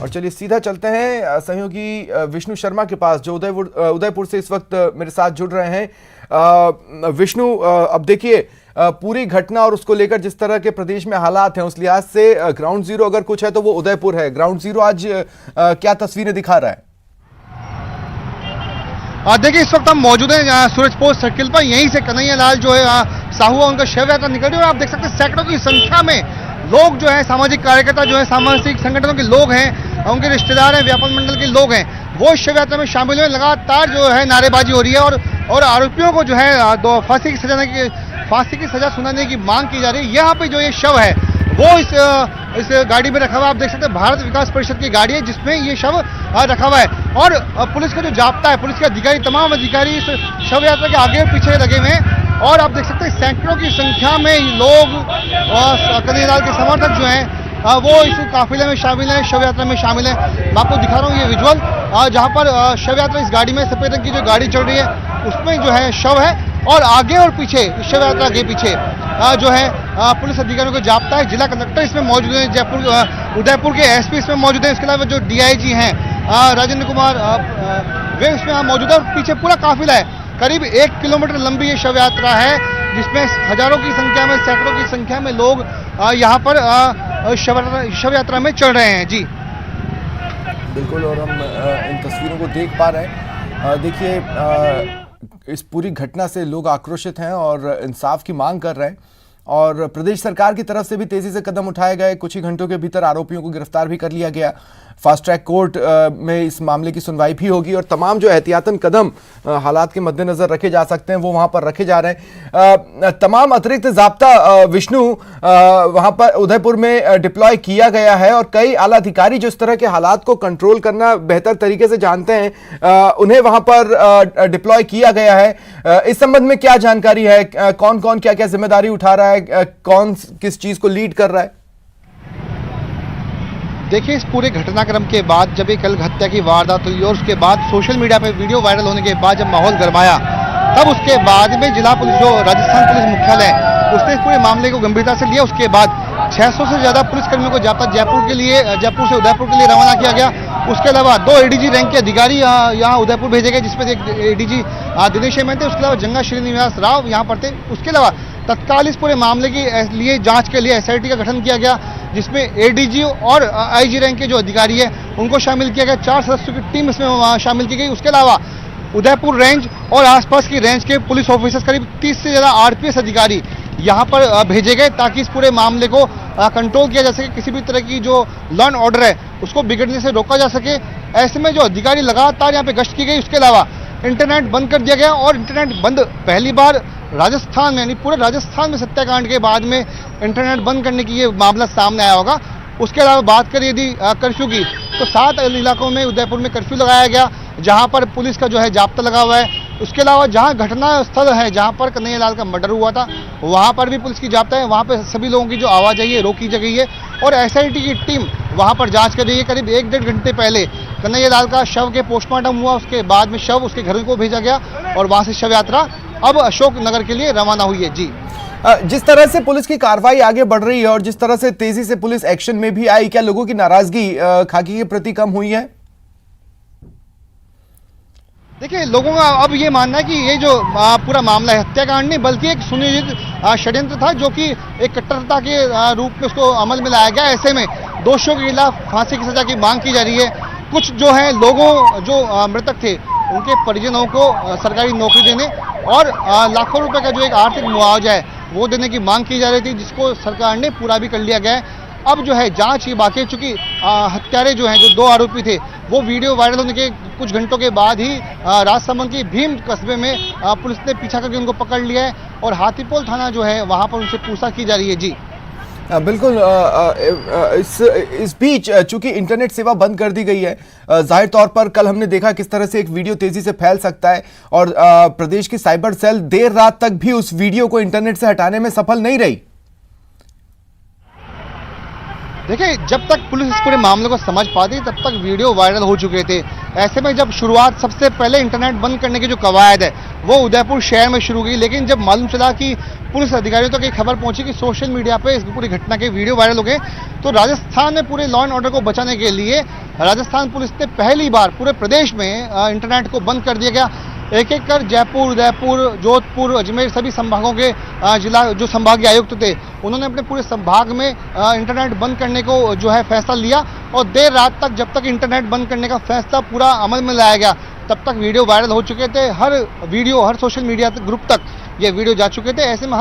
और चलिए सीधा चलते हैं सहयोगी विष्णु शर्मा के पास, जो उदयपुर से इस वक्त मेरे साथ जुड़ रहे हैं। विष्णु, अब देखिए पूरी घटना और उसको लेकर जिस तरह के प्रदेश में हालात हैं, उस लिहाज से ग्राउंड जीरो अगर कुछ है तो वो उदयपुर है। ग्राउंड जीरो आज क्या तस्वीरें दिखा रहा है? देखिए, इस वक्त हम मौजूद हैं सूरज पोस्ट सर्किल पर। यहीं से कन्हैया लाल जो है साहू, उनका शव यात्रा निकल रही है और आप देख सकते हैं सैकड़ों की संख्या में लोग जो है, सामाजिक कार्यकर्ता जो है, सामाजिक संगठनों के लोग हैं, उनके रिश्तेदार हैं, व्यापार मंडल के लोग हैं, वो शव यात्रा में शामिल हुए। लगातार जो है नारेबाजी हो रही है और आरोपियों को जो है फांसी की सजा सुनाने की मांग की जा रही है। यहाँ पे जो ये शव है वो इस गाड़ी में रखा हुआ है। आप देख सकते हैं भारत विकास परिषद की गाड़ी है जिसमें ये शव रखा हुआ है और पुलिस का जो जाप्ता है, पुलिस के अधिकारी, तमाम अधिकारी इस शव यात्रा के आगे और पीछे लगे हुए हैं और आप देख सकते हैं सैकड़ों की संख्या में लोग कन्हैया लाल के समर्थक जो हैं वो इस काफिले में शामिल हैं, शव यात्रा में शामिल हैं। मैं आपको दिखा रहा हूँ ये विजुअल, जहाँ पर शव यात्रा इस गाड़ी में, सफेद रंग की जो गाड़ी चल रही है उसमें जो है शव है और आगे और पीछे शव यात्रा के पीछे जो है पुलिस अधिकारियों को जाप्ता है। जिला कलेक्टर इसमें मौजूद है, उदयपुर के एसपी इसमें मौजूद है, इसके अलावा जो डीआईजी हैं राजेंद्र कुमार वे इसमें मौजूद है और पीछे पूरा काफिला है। करीब 1 किलोमीटर लंबी ये शव यात्रा है जिसमें हजारों की संख्या में, सैकड़ों की संख्या में लोग यहाँ पर शव यात्रा में चढ़ रहे हैं। जी बिल्कुल, और हम इन तस्वीरों को देख पा रहे हैं। देखिए इस पूरी घटना से लोग आक्रोशित हैं और इंसाफ की मांग कर रहे हैं और प्रदेश सरकार की तरफ से भी तेजी से कदम उठाए गए। कुछ ही घंटों के भीतर आरोपियों को गिरफ्तार भी कर लिया गया। फास्ट ट्रैक कोर्ट में इस मामले की सुनवाई भी होगी और तमाम जो एहतियातन कदम हालात के मद्देनजर रखे जा सकते हैं वो वहां पर रखे जा रहे हैं। तमाम अतिरिक्त जाब्ता विष्णु वहां पर उदयपुर में डिप्लॉय किया गया है और कई आला अधिकारी जो इस तरह के हालात को कंट्रोल करना बेहतर तरीके से जानते हैं, उन्हें वहां पर डिप्लॉय किया गया है। इस संबंध में क्या जानकारी है? कौन कौन क्या क्या जिम्मेदारी उठा रहा है? कौन किस चीज को लीड कर रहा है? देखिए, इस पूरे घटनाक्रम के बाद जब ये कल हत्या की वारदात हुई और उसके बाद सोशल मीडिया पे वीडियो वायरल होने के बाद जब माहौल गरमाया, तब उसके बाद में जिला पुलिस, जो राजस्थान पुलिस मुख्यालय है, उसने इस पूरे मामले को गंभीरता से लिया। उसके बाद 600 से ज्यादा पुलिसकर्मियों को जाप्ता जयपुर से उदयपुर के लिए रवाना किया गया। उसके अलावा 2 एडीजी रैंक के अधिकारी यहाँ उदयपुर भेजे गए, जिसमें एक एडीजी दिनेश हेमंत थे, उसके अलावा जंगा श्रीनिवास राव यहाँ पर थे। उसके अलावा तत्काल इस पूरे मामले की लिए जांच के लिए एसआईटी का गठन किया गया, जिसमें एडीजी और आईजी रैंक के जो अधिकारी है उनको शामिल किया गया। 4 सदस्यों की टीम इसमें शामिल की गई। उसके अलावा उदयपुर रेंज और आसपास की रेंज के पुलिस ऑफिसर्स, करीब 30 से ज्यादा आरपीएस अधिकारी यहाँ पर भेजे गए ताकि इस पूरे मामले को कंट्रोल किया जा सके, किसी भी तरह की जो लॉ एंड ऑर्डर है उसको बिगड़ने से रोका जा सके। ऐसे में जो अधिकारी लगातार यहाँ पे गश्त की गई। उसके अलावा इंटरनेट बंद कर दिया गया और इंटरनेट बंद पहली बार राजस्थान में, यानी पूरे राजस्थान में सत्याकांड के बाद में इंटरनेट बंद करने की ये मामला सामने आया होगा। उसके अलावा बात करें यदि कर्फ्यू की, तो 7 इलाकों में उदयपुर में कर्फ्यू लगाया गया जहां पर पुलिस का जो है जाप्ता लगा हुआ है। उसके अलावा जहां घटना स्थल है, जहां पर कन्हैया लाल का मर्डर हुआ था, वहां पर भी पुलिस की जाप्ता है। वहां पर सभी लोगों की जो आवाजाही है रोकी गई है और एसआईटी की टीम वहां पर जांच कर रही है। करीब 1-1.5 घंटे पहले कन्हैया लाल का शव के पोस्टमार्टम हुआ, उसके बाद में शव उसके घर को भेजा गया और वहां से शव यात्रा अब अशोक नगर के लिए रवाना हुई है। जी, जिस तरह से पुलिस की कार्रवाई आगे बढ़ रही है और जिस तरह से तेजी से पुलिस एक्शन में भी आई, क्या लोगों की नाराजगी खाकी के प्रति कम हुई है? देखिए, लोगों का अब ये मानना है कि ये जो पूरा मामला है हत्याकांड नहीं बल्कि एक सुनियोजित षड्यंत्र था, जो कि एक कट्टरता के रूप में उसको अमल में लाया गया। ऐसे में दोषियों के खिलाफ फांसी की सजा की मांग की जा रही है। कुछ जो है लोगों, जो मृतक थे, उनके परिजनों को सरकारी नौकरी देने और लाखों रुपए का जो एक आर्थिक मुआवजा है वो देने की मांग की जा रही थी, जिसको सरकार ने पूरा भी कर लिया गया है। अब जो है जांच ही बाकी, चूंकि हत्यारे जो हैं, जो 2 आरोपी थे, वो वीडियो वायरल होने के कुछ घंटों के बाद ही राजसमंद की भीम कस्बे में पुलिस ने पीछा करके उनको पकड़ लिया है और हाथीपोल थाना जो है वहां पर उनसे पूछताछ की जा रही है। जी बिल्कुल, इस बीच चूंकि इंटरनेट सेवा बंद कर दी गई है, जाहिर तौर पर कल हमने देखा किस तरह से एक वीडियो तेजी से फैल सकता है और प्रदेश की साइबर सेल देर रात तक भी उस वीडियो को इंटरनेट से हटाने में सफल नहीं रही। देखिए, जब तक पुलिस इस पूरे मामले को समझ पाती तब तक वीडियो वायरल हो चुके थे। ऐसे में जब शुरुआत सबसे पहले इंटरनेट बंद करने की जो कवायद है वो उदयपुर शहर में शुरू हुई, लेकिन जब मालूम चला कि पुलिस अधिकारियों तक एक खबर पहुंची कि सोशल मीडिया पे इस पूरी घटना के वीडियो वायरल हो गए, तो राजस्थान में पूरे लॉ एंड ऑर्डर को बचाने के लिए राजस्थान पुलिस ने पहली बार पूरे प्रदेश में इंटरनेट को बंद कर दिया गया। एक एक कर जयपुर, उदयपुर, जोधपुर, अजमेर सभी संभागों के जिला जो संभागीय आयुक्त थे उन्होंने अपने पूरे संभाग में इंटरनेट बंद करने को जो है फैसला लिया और देर रात तक जब तक इंटरनेट बंद करने का फैसला पूरा अमल में लाया गया तब तक वीडियो वायरल हो चुके थे। हर सोशल मीडिया ग्रुप तक ये वीडियो जा चुके थे। ऐसे में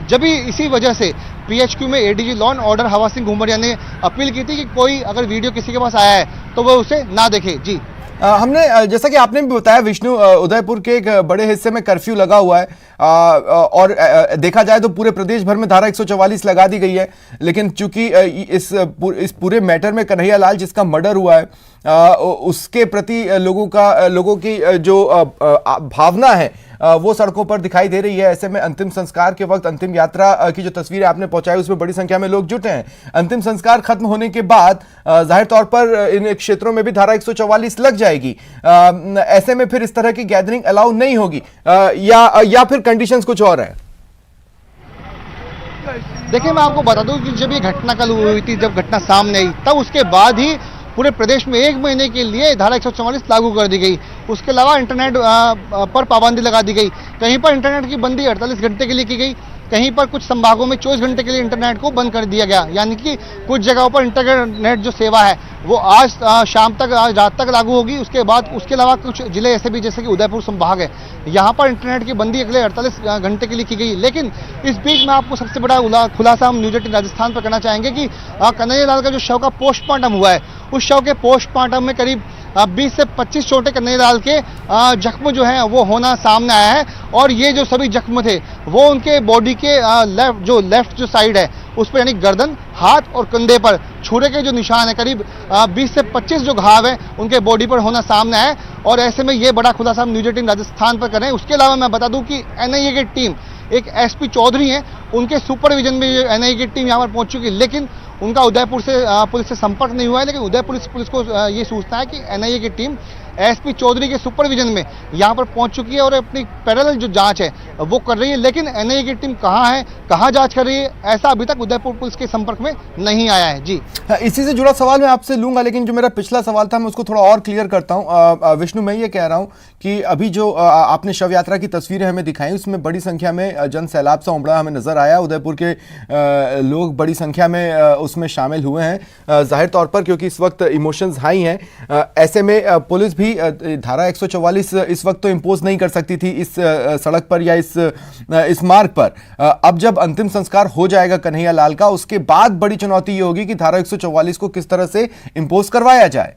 जब भी इसी वजह से पीएचक्यू में एडीजी लॉ एंड ऑर्डर हवा सिंह घुमरिया ने अपील की थी कि कोई अगर वीडियो किसी के पास आया है तो वो उसे ना देखे। जी हमने जैसा कि आपने भी बताया विष्णु, उदयपुर के एक बड़े हिस्से में कर्फ्यू लगा हुआ है और देखा जाए तो पूरे प्रदेश भर में धारा 144 लगा दी गई है। लेकिन चूंकि इस पूरे मैटर में कन्हैया लाल जिसका मर्डर हुआ है उसके प्रति लोगों की जो भावना है वो सड़कों पर दिखाई दे रही है। ऐसे में अंतिम संस्कार के वक्त अंतिम यात्रा की जो तस्वीरें आपने पहुंचाई उसमें बड़ी संख्या में लोग जुटे हैं। अंतिम संस्कार खत्म होने के बाद जाहिर तौर पर इन क्षेत्रों में भी धारा 144 लग जाएगी। ऐसे में फिर इस तरह की गैदरिंग अलाउ नहीं होगी या फिर कंडीशंस कुछ और है? देखिए, मैं आपको बता दूं कि जब ये घटना कल हुई थी, जब घटना सामने आई तब उसके बाद ही पूरे प्रदेश में 1 महीने के लिए धारा 144 लागू कर दी गई। उसके अलावा इंटरनेट पर पाबंदी लगा दी गई। कहीं पर इंटरनेट की बंदी 48 घंटे के लिए की गई, कहीं पर कुछ संभागों में 24 घंटे के लिए इंटरनेट को बंद कर दिया गया। यानी कि कुछ जगहों पर इंटरनेट जो सेवा है वो आज शाम तक, आज रात तक लागू होगी। उसके बाद उसके अलावा कुछ जिले ऐसे भी जैसे कि उदयपुर संभाग है, यहाँ पर इंटरनेट की बंदी अगले 48 घंटे के लिए की गई। लेकिन इस बीच में आपको सबसे बड़ा खुलासा हम न्यूज 18 राजस्थान पर करना चाहेंगे कि कन्हैया लाल का जो शव का पोस्टमार्टम हुआ है उस शव के पोस्टमार्टम में करीब 20 से 25 चोटें कन्हैया लाल के जख्म जो है वो होना सामने आया है। और ये जो सभी जख्म थे वो उनके बॉडी के लेफ्ट जो साइड है उस पर यानी गर्दन, हाथ और कंधे पर छुरे के जो निशान है, करीब 20 से 25 जो घाव है उनके बॉडी पर होना सामने आया है। और ऐसे में ये बड़ा खुलासा हम न्यूज 18 राजस्थान पर कर रहे हैं। उसके अलावा मैं बता दूं कि एनआईए की टीम, एक एसपी चौधरी हैं, उनके सुपरविजन में एनआईए की टीम यहाँ पर पहुंच चुकी है। लेकिन उनका उदयपुर से पुलिस से संपर्क नहीं हुआ है। लेकिन उदयपुर पुलिस को ये सूचना है कि एनआईए की टीम एसपी चौधरी के सुपरविजन में यहाँ पर पहुंच चुकी है और अपनी पैरेलल जो जांच है वो कर रही है। लेकिन एनआईए की टीम कहाँ है, कहाँ जांच कर रही है, ऐसा अभी तक उदयपुर पुलिस के संपर्क में नहीं आया है। जी इसी से जुड़ा सवाल मैं आपसे लूंगा, लेकिन जो मेरा पिछला सवाल था मैं उसको थोड़ा और क्लियर करता हूं। विष्णु, मैं ये कह रहा हूं कि अभी जो आपने शव यात्रा की तस्वीरें हमें दिखाई उसमें बड़ी संख्या में जन सैलाब सा उमड़ा हमें नजर आया। उदयपुर के लोग बड़ी संख्या में उसमें शामिल हुए हैं जाहिर तौर पर, क्योंकि इस वक्त इमोशंस हाई हैं। ऐसे में पुलिस भी धारा 144 इस वक्त तो इंपोज नहीं कर सकती थी इस सड़क पर या इस मार्ग पर। अब जब अंतिम संस्कार हो जाएगा कन्हैया लाल का, उसके बाद बड़ी चुनौती ये होगी कि धारा 144 को किस तरह से इंपोज करवाया जाए।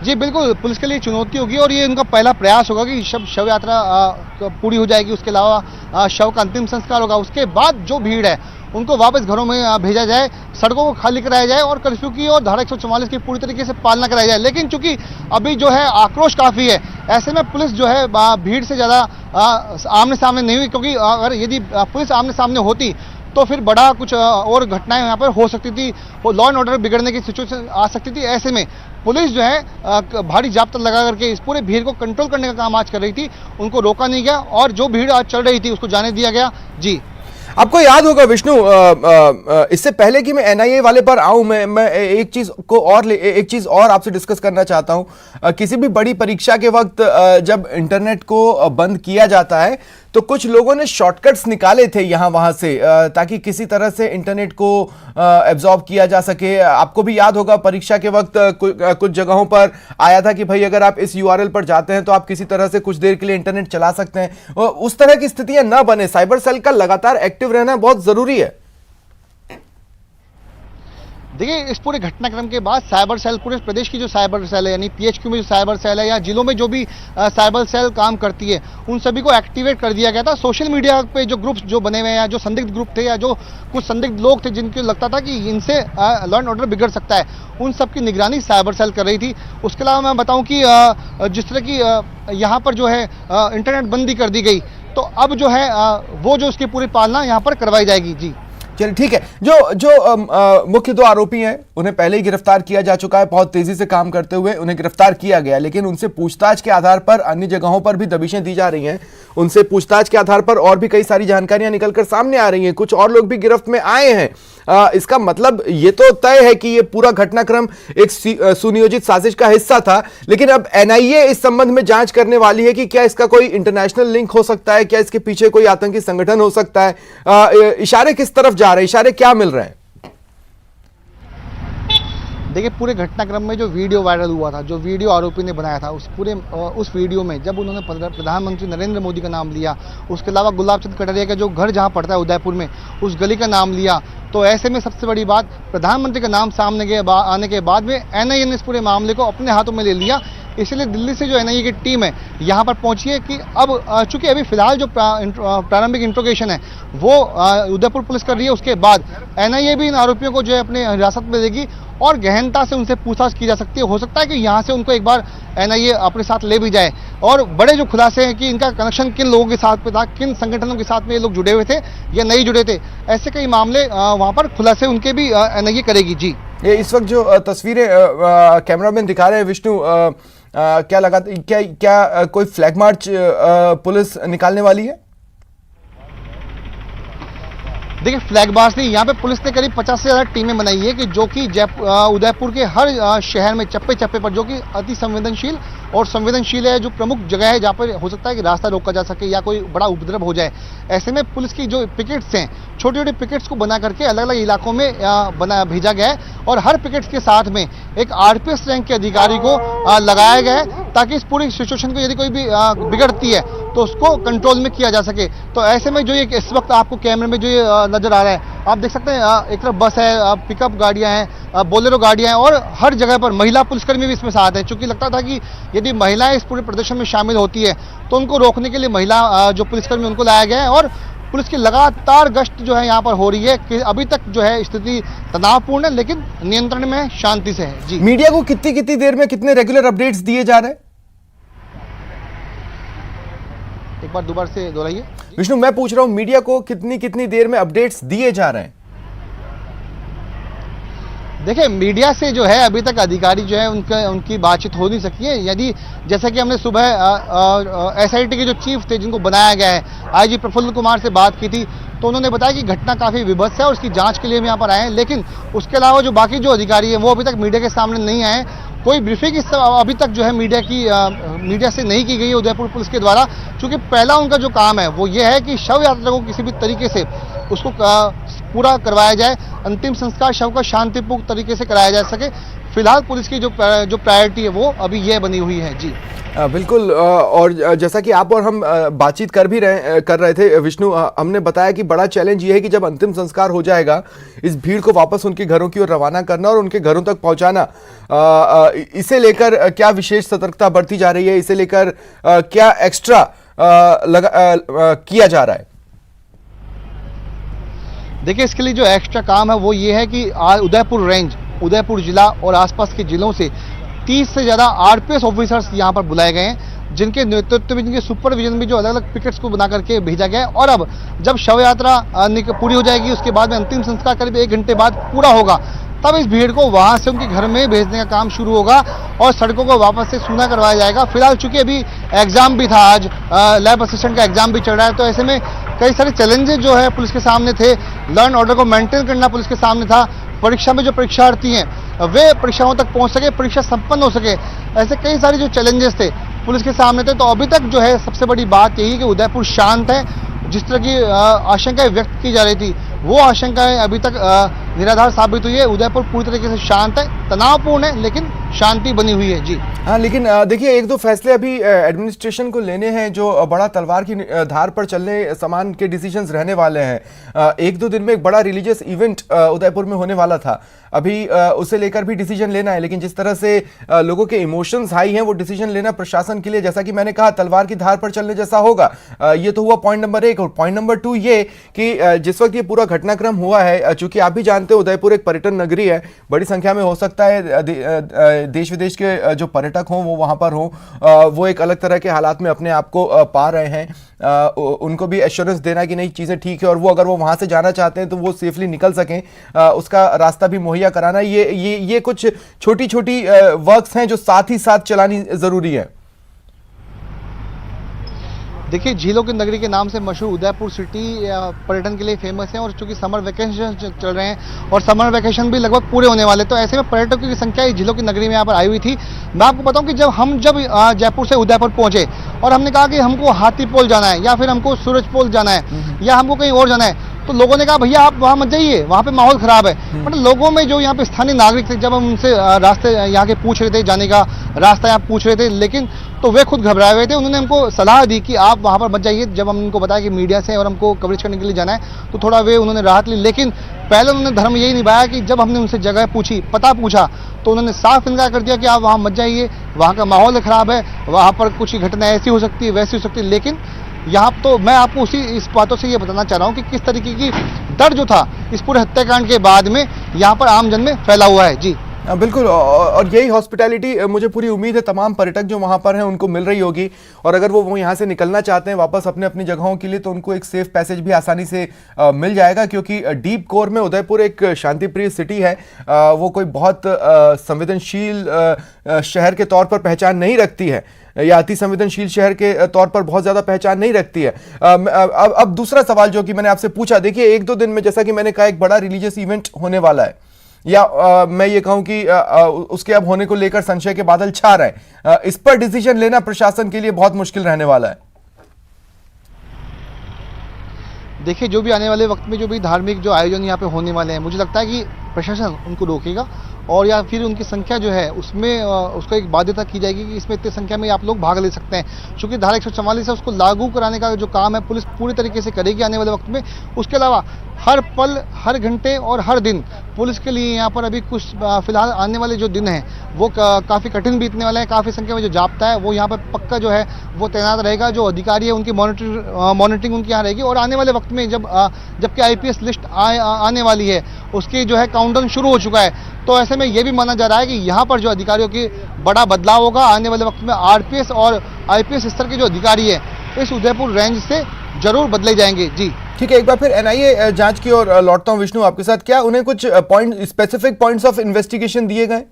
जी बिल्कुल, पुलिस के लिए चुनौती होगी और ये उनका पहला प्रयास होगा कि शव यात्रा पूरी हो जाएगी। उसके अलावा शव का अंतिम संस्कार होगा। उसके बाद जो भीड़ है उनको वापस घरों में भेजा जाए, सड़कों को खाली कराया जाए और कर्फ्यू की और धारा 144 की पूरी तरीके से पालना कराई जाए। लेकिन चूंकि अभी जो है आक्रोश काफी है, ऐसे में पुलिस जो है भीड़ से ज्यादा आमने सामने नहीं हुई, क्योंकि अगर यदि पुलिस आमने सामने होती तो फिर बड़ा कुछ और घटनाएं यहाँ पर हो सकती थी, लॉ एंड ऑर्डर बिगड़ने की सिचुएशन आ सकती थी। ऐसे में पुलिस जो है भारी जाब्ता लगा करके इस पूरे भीड़ को कंट्रोल करने का काम आज कर रही थी। उनको रोका नहीं गया और जो भीड़ आज चल रही थी उसको जाने दिया गया। जी आपको याद होगा विष्णु, इससे पहले कि मैं एनआईए वाले पर आऊं, मैं एक चीज और आपसे डिस्कस करना चाहता हूं। किसी भी बड़ी परीक्षा के वक्त जब इंटरनेट को बंद किया जाता है तो कुछ लोगों ने शॉर्टकट्स निकाले थे यहां वहां से ताकि किसी तरह से इंटरनेट को एब्जॉर्ब किया जा सके। आपको भी याद होगा परीक्षा के वक्त कुछ जगहों पर आया था कि भाई अगर आप इस यूआरएल पर जाते हैं तो आप किसी तरह से कुछ देर के लिए इंटरनेट चला सकते हैं। उस तरह की स्थितियां न बने, साइबर सेल का लगातार एक्टिव रहना बहुत जरूरी है। देखिए, इस पूरे घटनाक्रम के बाद साइबर सेल, पूरे प्रदेश की जो साइबर सेल है यानी पीएचक्यू में जो साइबर सेल है या जिलों में जो भी साइबर सेल काम करती है उन सभी को एक्टिवेट कर दिया गया था। सोशल मीडिया पे जो ग्रुप्स जो बने हुए हैं या जो संदिग्ध ग्रुप थे या जो कुछ संदिग्ध लोग थे जिनको लगता था कि इनसे लॉ एंड ऑर्डर बिगड़ सकता है, उन सब की निगरानी साइबर सेल कर रही थी। उसके अलावा मैं बताऊं कि जिस तरह की यहाँ पर जो है इंटरनेट बंदी कर दी गई तो अब जो है वो जो उसकी पूरी पालना यहाँ पर करवाई जाएगी। जी चलिए ठीक है। जो मुख्य दो आरोपी हैं उन्हें पहले ही गिरफ्तार किया जा चुका है, बहुत तेजी से काम करते हुए उन्हें गिरफ्तार किया गया, लेकिन उनसे पूछताछ के आधार पर अन्य जगहों पर भी दबिशें दी जा रही हैं। उनसे पूछताछ के आधार पर और भी कई सारी जानकारियां निकलकर सामने आ रही हैं, कुछ और लोग भी गिरफ्त में आए हैं। इसका मतलब ये तो तय है कि ये पूरा घटनाक्रम एक सुनियोजित साजिश का हिस्सा था, लेकिन अब एनआईए इस संबंध में जांच करने वाली है कि क्या इसका कोई इंटरनेशनल लिंक हो सकता है, क्या इसके पीछे कोई आतंकी संगठन हो सकता है। इशारे किस तरफ जा रहे हैं, इशारे क्या मिल रहे हैं? देखिए, पूरे घटनाक्रम में जो वीडियो वायरल हुआ था, जो वीडियो आरोपी ने बनाया था, उस वीडियो में जब उन्होंने प्रधानमंत्री नरेंद्र मोदी का नाम लिया, उसके अलावा गुलाब चंद कटारिया का जो घर जहां पड़ता है उदयपुर में, उस गली का नाम लिया, तो ऐसे में सबसे बड़ी बात, प्रधानमंत्री का नाम सामने आने के बाद में एनआईए ने इस पूरे मामले को अपने हाथों में ले लिया। इसलिए दिल्ली से जो एनआईए की टीम है यहाँ पर पहुंची है कि अब चूंकि अभी फिलहाल जो प्रारंभिक इंट्रोगेशन है वो उदयपुर पुलिस कर रही है, उसके बाद एनआईए भी इन आरोपियों को जो है अपने हिरासत में लेगी और गहनता से उनसे पूछताछ की जा सकती है। हो सकता है कि यहाँ से उनको एक बार एनआईए अपने साथ ले भी जाए और बड़े जो खुलासे हैं कि इनका कनेक्शन किन लोगों के साथ में था, किन संगठनों के साथ में ये लोग जुड़े हुए थे या नहीं जुड़े थे, ऐसे कई मामले वहाँ पर खुलासे उनके भी एनआईए करेगी। जी, ये इस वक्त जो तस्वीरें कैमरामैन दिखा रहे हैं विष्णु, क्या लगा, क्या कोई फ्लैग मार्च पुलिस निकालने वाली है? देखिए, फ्लैग मार्च नहीं, यहाँ पे पुलिस ने करीब 50 से ज़्यादा टीमें बनाई है कि जो कि उदयपुर के हर शहर में चप्पे चप्पे पर, जो कि अति संवेदनशील है, जो प्रमुख जगह है जहाँ पर हो सकता है कि रास्ता रोका जा सके या कोई बड़ा उपद्रव हो जाए, ऐसे में पुलिस की जो पिकेट्स हैं, छोटे छोटे पिकेट्स को बना करके अलग अलग इलाकों में भेजा गया है और हर पिकेट्स के साथ में एक आरपीएफ रैंक के अधिकारी को लगाया गया है ताकि इस पूरी सिचुएशन को यदि कोई भी बिगड़ती है तो उसको कंट्रोल में किया जा सके। तो ऐसे में जो ये इस वक्त आपको कैमरे में जो ये नजर आ रहा है, आप देख सकते हैं एक तरफ बस है, पिकअप गाड़ियां हैं, बोलेरो गाड़ियां हैं और हर जगह पर महिला पुलिसकर्मी भी इसमें साथ है। चूंकि लगता था कि यदि महिलाएं इस पूरे प्रदर्शन में शामिल होती है तो उनको रोकने के लिए महिला जो पुलिसकर्मी उनको लाया गया है और पुलिस की लगातार गश्त जो है यहाँ पर हो रही है कि अभी तक जो है स्थिति तनावपूर्ण है लेकिन नियंत्रण में शांति से है। जी, मीडिया को कितनी कितनी देर में कितने रेगुलर अपडेट्स दिए जा रहे हैं? एक बार दोबारा से दोहराइए। विष्णु, मैं पूछ रहा हूं मीडिया को कितनी कितनी देर में अपडेट्स दिए जा रहे हैं? देखिए, मीडिया से जो है अभी तक अधिकारी जो है उनकी बातचीत हो नहीं सकी है। यदि जैसा कि हमने सुबह एसआईटी के जो चीफ थे जिनको बनाया गया है, आईजी प्रफुल्ल कुमार से बात की थी तो उन्होंने बताया कि घटना काफी विभत्स है और उसकी जांच के लिए हम यहाँ पर आए हैं, लेकिन उसके अलावा जो बाकी जो अधिकारी है वो अभी तक मीडिया के सामने नहीं आए। कोई ब्रीफिंग अभी तक जो है मीडिया से नहीं की गई है उदयपुर पुलिस के द्वारा, क्योंकि पहला उनका जो काम है वो ये है कि शव यात्रा को किसी भी तरीके से उसको पूरा करवाया जाए, अंतिम संस्कार शव का शांतिपूर्ण तरीके से कराया जा सके। फिलहाल पुलिस की जो प्रायोरिटी है वो अभी ये बनी हुई है। जी बिल्कुल, और जैसा कि आप और हम बातचीत कर रहे थे विष्णु, हमने बताया कि बड़ा चैलेंज ये है कि जब अंतिम संस्कार हो जाएगा इस भीड़ को वापस उनके घरों की ओर रवाना करना और उनके घरों तक पहुंचाना, इसे लेकर क्या विशेष सतर्कता बरती जा रही है, इसे लेकर क्या एक्स्ट्रा किया जा रहा है? देखिए, इसके लिए जो एक्स्ट्रा काम है वो ये है कि उदयपुर रेंज, उदयपुर जिला और आसपास के जिलों से 30 से ज़्यादा आरपीएफ ऑफिसर्स यहाँ पर बुलाए गए हैं, जिनके नेतृत्व में, जिनके सुपरविजन में जो अलग अलग पिकेट्स को बना करके भेजा गया है। और अब जब शव यात्रा पूरी हो जाएगी, उसके बाद में अंतिम संस्कार करीब 1 घंटे बाद पूरा होगा, तब इस भीड़ को वहां से उनके घर में भेजने का काम शुरू होगा और सड़कों को वापस से सूना करवाया जाएगा। फिलहाल चूंकि अभी एग्जाम भी था, आज लैब असिस्टेंट का एग्जाम भी चल रहा है, तो ऐसे में कई सारे चैलेंजेस जो है पुलिस के सामने थे। लर्न ऑर्डर को मेंटेन करना पुलिस के सामने था, परीक्षा में जो परीक्षार्थी हैं वे परीक्षाओं तक पहुंच सके, परीक्षा संपन्न हो सके, ऐसे कई सारे जो चैलेंजेस थे पुलिस के सामने थे। तो अभी तक जो है सबसे बड़ी बात यही कि उदयपुर शांत है। जिस तरह की आशंकाएं व्यक्त की जा रही थी वो आशंकाएं अभी तक निराधार साबित हुई है। उदयपुर पूरी तरीके से शांत है, तनावपूर्ण है लेकिन शांति बनी हुई है। जी हाँ, लेकिन देखिए, एक दो फैसले अभी एडमिनिस्ट्रेशन को लेने हैं जो बड़ा तलवार की धार पर चलने समान के डिसीजंस रहने वाले हैं। 1-2 दिन में एक बड़ा रिलीजियस इवेंट उदयपुर में होने वाला था, अभी उसे लेकर भी डिसीजन लेना है, लेकिन जिस तरह से लोगों के इमोशंस हाई हैं वो डिसीजन लेना प्रशासन के लिए, जैसा कि मैंने कहा, तलवार की धार पर चलने जैसा होगा। ये तो हुआ पॉइंट नंबर 1। और पॉइंट नंबर 2 ये कि जिस वक्त ये पूरा घटनाक्रम हुआ है, चूंकि आप भी जानते जानते हैं उदयपुर एक पर्यटन नगरी है, बड़ी संख्या में हो सकता है देश विदेश के जो पर्यटक हों वो वहाँ पर हों, वो एक अलग तरह के हालात में अपने आप को पा रहे हैं, उनको भी एश्योरेंस देना कि नहीं चीज़ें ठीक है और वो अगर वो वहाँ से जाना चाहते हैं तो वो सेफली निकल सकें, उसका रास्ता भी मुहैया कराना, ये कुछ छोटी छोटी वर्क्स हैं जो साथ ही साथ चलानी ज़रूरी है। देखिए, झीलों की नगरी के नाम से मशहूर उदयपुर सिटी पर्यटन के लिए फेमस है और चूंकि समर वेकेशन चल रहे हैं और समर वेकेशन भी लगभग पूरे होने वाले, तो ऐसे में पर्यटकों की संख्या झीलों की नगरी में यहाँ पर आई हुई थी। मैं आपको बताऊं कि जब जयपुर से उदयपुर पहुंचे और हमने कहा कि हमको हाथीपोल जाना है या फिर हमको सूरजपोल जाना है या हमको कहीं और जाना है, तो लोगों ने कहा भैया आप वहाँ मत जाइए, वहाँ पे माहौल खराब है। मतलब लोगों में जो यहाँ पे स्थानीय नागरिक थे, जब हम उनसे रास्ते यहाँ के पूछ रहे थे, जाने का रास्ता यहाँ पूछ रहे थे, लेकिन तो वे खुद घबराए हुए थे। उन्होंने हमको सलाह दी कि आप वहाँ पर मत जाइए। जब हम उनको बताया कि मीडिया से और हमको कवरेज करने के लिए जाना है, तो थोड़ा वे उन्होंने राहत ली। लेकिन पहले उन्होंने धर्म यही निभाया कि जब हमने उनसे जगह पूछी, पता पूछा, तो उन्होंने साफ इनकार कर दिया कि आप वहाँ मत जाइए, वहाँ का माहौल खराब है, वहाँ पर कुछ घटना ऐसी हो सकती है वैसी हो सकती है। लेकिन यहाँ तो मैं आपको इस बातों से ये बताना चाह रहा हूँ कि किस तरीके की डर जो था इस पूरे हत्याकांड के बाद में यहाँ पर आमजन में फैला हुआ है। जी बिल्कुल, और यही हॉस्पिटैलिटी मुझे पूरी उम्मीद है तमाम पर्यटक जो वहाँ पर हैं उनको मिल रही होगी, और अगर वो यहाँ से निकलना चाहते हैं वापस अपने अपनी जगहों के लिए तो उनको एक सेफ पैसेज भी आसानी से मिल जाएगा, क्योंकि डीप कोर में उदयपुर एक शांतिप्रिय सिटी है, वो कोई बहुत संवेदनशील शहर के तौर पर पहचान नहीं रखती है या अति संवेदनशील शहर के तौर पर बहुत ज़्यादा पहचान नहीं रखती है। अब दूसरा सवाल जो कि मैंने आपसे पूछा, देखिए एक दो दिन में जैसा कि मैंने कहा एक बड़ा रिलीजियस इवेंट होने वाला है, या मैं ये कहूं कि उसके अब होने को लेकर संशय के बादल छा रहे हैं, इस पर डिसीजन लेना प्रशासन के लिए बहुत मुश्किल रहने वाला है। देखिए, जो भी आने वाले वक्त में जो भी धार्मिक जो आयोजन यहाँ पे होने वाले हैं, मुझे लगता है कि प्रशासन उनको रोकेगा और या फिर उनकी संख्या जो है उसमें उसको एक बाध्यता की जाएगी कि इसमें इतनी संख्या में आप लोग भाग ले सकते हैं। चूंकि धारा 144 है, उसको लागू कराने का जो काम है पुलिस पूरी तरीके से करेगी आने वाले वक्त में। उसके अलावा हर पल, हर घंटे और हर दिन पुलिस के लिए यहाँ पर अभी कुछ फिलहाल आने वाले जो दिन हैं वो काफ़ी कठिन बीतने वाले हैं। काफ़ी संख्या में जो जाब्ता है वो यहाँ पर पक्का जो है वो तैनात रहेगा। जो अधिकारी है उनकी मॉनिटरिंग उनकी यहाँ रहेगी और आने वाले वक्त में जबकि IPS लिस्ट आने वाली है, उसकी जो है काउंटडाउन शुरू हो चुका है। तो ऐसे में ये भी माना जा रहा है कि यहाँ पर जो अधिकारियों की बड़ा बदलाव होगा आने वाले वक्त में। RPS और IPS स्तर के जो अधिकारी है इस उदयपुर रेंज से जरूर बदले जाएंगे। जी ठीक है, एक बार फिर NIA जांच की ओर लौटता हूं विष्णु आपके साथ। क्या उन्हें कुछ स्पेसिफिक पॉइंट्स ऑफ इन्वेस्टिगेशन दिए गए?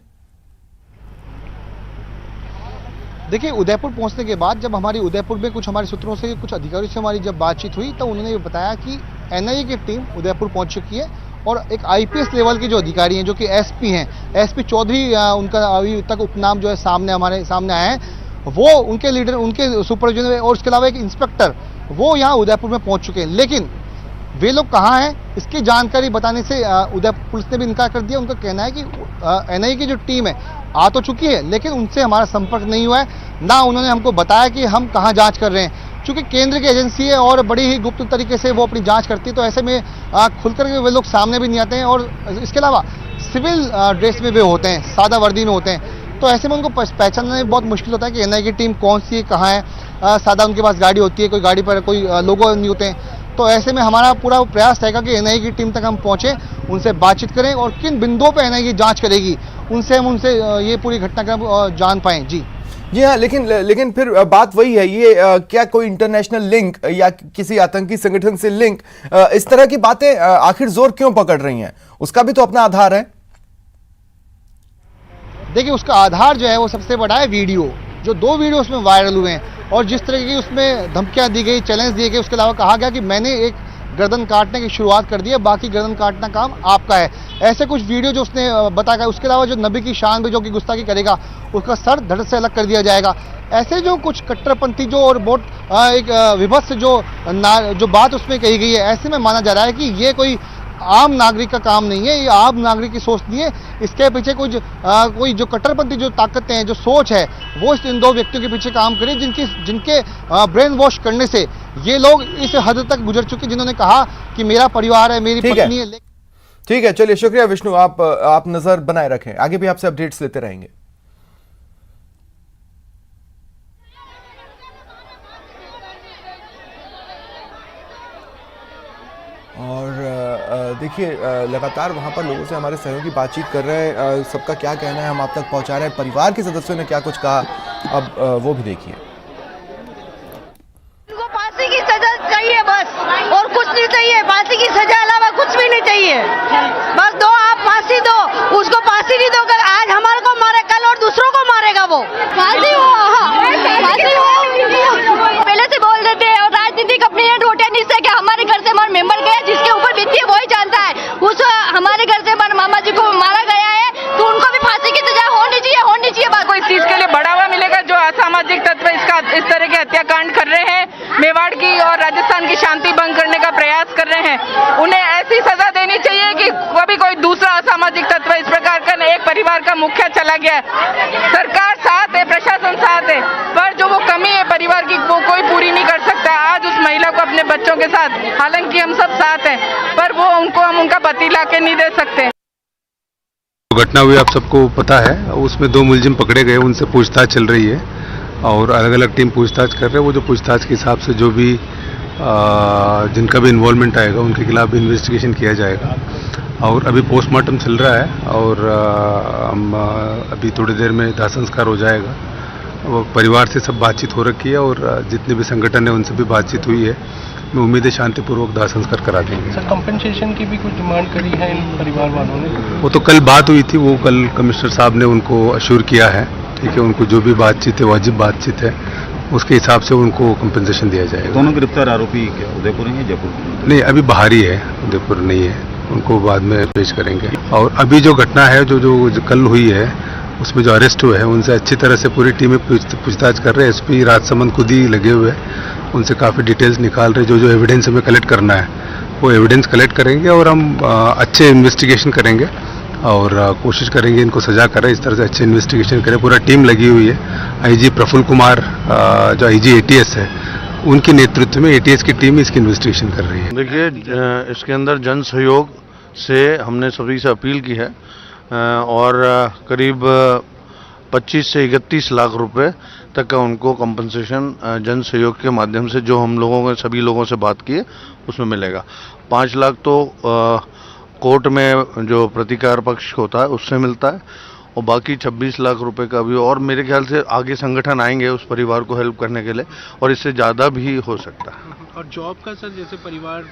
देखिए, उदयपुर पहुंचने के बाद जब हमारी उदयपुर में कुछ हमारे सूत्रों से कुछ अधिकारियों से हमारी जब बातचीत हुई तो उन्होंने ये बताया कि NIA की टीम उदयपुर पहुंच चुकी है और एक IPS लेवल के जो अधिकारी हैं जो कि SP हैं, SP चौधरी उनका अभी तक उपनाम जो है हमारे सामने आया है, वो उनके लीडर, उनके सुपरविजन और उसके अलावा एक इंस्पेक्टर वो यहाँ उदयपुर में पहुंच चुके हैं। लेकिन वे लोग कहाँ हैं इसकी जानकारी बताने से उदयपुर पुलिस ने भी इनकार कर दिया। उनका कहना है कि NIA की जो टीम है आ तो चुकी है लेकिन उनसे हमारा संपर्क नहीं हुआ है, ना उन्होंने हमको बताया कि हम कहाँ जांच कर रहे हैं। चूंकि केंद्र की एजेंसी है और बड़ी ही गुप्त तरीके से वो अपनी जांच करती है, तो ऐसे में खुलकर के वे लोग सामने भी नहीं आते हैं और इसके अलावा सिविल ड्रेस में वे होते हैं, सादा वर्दी में होते हैं। तो ऐसे में उनको पहचानने में बहुत मुश्किल होता है कि NIA की टीम कौन सी है, कहाँ है। सादा उनके पास गाड़ी होती है, कोई गाड़ी पर कोई लोगो नहीं होते हैं। तो ऐसे में हमारा पूरा प्रयास रहेगा कि NIA की टीम तक हम पहुंचे, उनसे बातचीत करें और किन बिंदुओं पर NIA की जांच करेगी हम उनसे ये पूरी घटनाक्रम जान पाएं। जी हाँ, लेकिन फिर बात वही है, ये क्या कोई इंटरनेशनल लिंक या किसी आतंकी संगठन से लिंक, इस तरह की बातें आखिर जोर क्यों पकड़ रही हैं? उसका भी तो अपना आधार है। देखिए, उसका आधार जो है वो सबसे बड़ा है वीडियो, जो 2 वीडियो उसमें वायरल हुए हैं और जिस तरह की उसमें धमकियां दी गई, चैलेंज दिए गए। उसके अलावा कहा गया कि मैंने एक गर्दन काटने की शुरुआत कर दी है, बाकी गर्दन काटना काम आपका है। ऐसे कुछ वीडियो जो उसने बताया। उसके अलावा जो नबी की शान में जो कि गुस्ताखी करेगा उसका सर धड़ से अलग कर दिया जाएगा। ऐसे जो कुछ कट्टरपंथी जो और बहुत एक विभत्स जो बात उसमें कही गई है, ऐसे में माना जा रहा है कि ये कोई आम नागरिक का काम नहीं है, ये आम नागरिक की सोच नहीं है। इसके पीछे कोई जो कट्टरपंथी जो ताकतें हैं, जो सोच है, वो इन 2 व्यक्तियों के पीछे काम करें जिनके ब्रेन वॉश करने से ये लोग इस हद तक गुजर चुके, जिन्होंने कहा कि मेरा परिवार है, मेरी पत्नी है। ठीक है, चलिए शुक्रिया विष्णु, आप नजर बनाए रखें, आगे भी आपसे अपडेट्स लेते रहेंगे। और देखिए लगातार वहाँ पर लोगों से हमारे सहयोगी बातचीत कर रहे हैं, सबका क्या कहना है हम आप तक पहुँचा रहे हैं। परिवार के सदस्यों ने क्या कुछ कहा, अब वो भी देखिए। उनको फांसी की सजा चाहिए बस, और कुछ नहीं चाहिए। फांसी की सजा अलावा कुछ भी नहीं चाहिए। बस दो, आप फांसी दो। उसको फांसी नहीं दोगे, आज हमारे को मारे, कल और दूसरों को मारेगा वो। फांसी हो, फांसी हो। पहले से बोल देते हैं, और राजनीतिक अपनी रोटियां निश्चय कि हमारे घर से हमारे मेंबर गया, जिसके ऊपर बीती है वही जानता है। उस हमारे घर से हमारे मामा जी को मारा गया है, तो उनको भी फांसी की सजा होनी चाहिए, होनी चाहिए। कोई चीज के लिए बढ़ावा मिलेगा। जो असामाजिक तत्व इस तरह के हत्याकांड कर रहे हैं, मेवाड़ की और राजस्थान की शांति भंग करने का प्रयास कर रहे हैं, उन्हें ऐसी सजा देनी चाहिए कि कभी कोई दूसरा असामाजिक तत्व इस प्रकार का एक परिवार का मुखिया चला गया है। सरकार साथ है, प्रशासन साथ है, पर जो वो कमी है परिवार की वो कोई पूरी नहीं कर सकता। आज उस महिला को अपने बच्चों के साथ, हालांकि हम सब साथ हैं, पर वो हम उनका पति लाके नहीं दे सकते। घटना हुई आप सबको पता है, उसमें 2 मुलजिम पकड़े गए, उनसे पूछताछ चल रही है और अलग अलग टीम पूछताछ कर रहे हैं। वो जो पूछताछ के हिसाब से जो भी जिनका भी इन्वॉल्वमेंट आएगा उनके खिलाफ भी इन्वेस्टिगेशन किया जाएगा। और अभी पोस्टमार्टम चल रहा है और हम अभी थोड़ी देर में दाह संस्कार हो जाएगा। वो परिवार से सब बातचीत हो रखी है और जितने भी संगठन है उनसे भी बातचीत हुई है। मैं उम्मीद है शांतिपूर्वक दाह संस्कार करा देंगे। सर, कंपनसेशन की भी कुछ डिमांड करी है इन परिवार वालों ने? वो तो कल बात हुई थी, वो कल कमिश्नर साहब ने उनको अश्योर किया है, ठीक है। उनको जो भी बातचीत है, वाजिब बातचीत है, उसके हिसाब से उनको कंपनसेशन दिया जाएगा। दोनों गिरफ्तार आरोपी क्या उदयपुर हैं या जयपुर? नहीं, अभी बाहर ही है, उदयपुर नहीं है, उनको बाद में पेश करेंगे। और अभी जो घटना है जो कल हुई है, उसमें जो अरेस्ट हुए हैं उनसे अच्छी तरह से पूरी टीमें पूछताछ कर रहे हैं। एसपी राजसमंद खुद ही लगे हुए हैं, उनसे काफ़ी डिटेल्स निकाल रहे हैं। जो एविडेंस हमें कलेक्ट करना है वो एविडेंस कलेक्ट करेंगे और हम अच्छे इन्वेस्टिगेशन करेंगे और कोशिश करेंगे इनको सजा करें। इस तरह से अच्छे इन्वेस्टिगेशन करें। पूरा टीम लगी हुई है। आईजी प्रफुल्ल कुमार, जो आईजी एटीएस है, उनके नेतृत्व में एटीएस की टीम इसकी इन्वेस्टिगेशन कर रही है। देखिए, इसके अंदर जन सहयोग से हमने सभी से अपील की है और करीब 25 से 31 लाख रुपए तक का उनको कंपनसेशन जन सहयोग के माध्यम से, जो हम लोगों ने सभी लोगों से बात की है, उसमें मिलेगा। 5 लाख तो कोर्ट में जो प्रतिकार पक्ष होता है उससे मिलता है और बाकी 26 लाख रुपए का भी, और मेरे ख्याल से आगे संगठन आएंगे उस परिवार को हेल्प करने के लिए और इससे ज़्यादा भी हो सकता है। और जॉब का सर, जैसे परिवार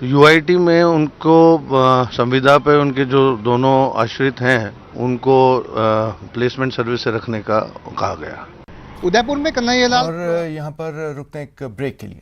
यूआईटी में उनको संविदा पे उनके जो दोनों आश्रित हैं उनको प्लेसमेंट सर्विस से रखने का कहा गया। उदयपुर में कन्हैयालाल। और यहाँ पर रुकते हैं एक ब्रेक के लिए।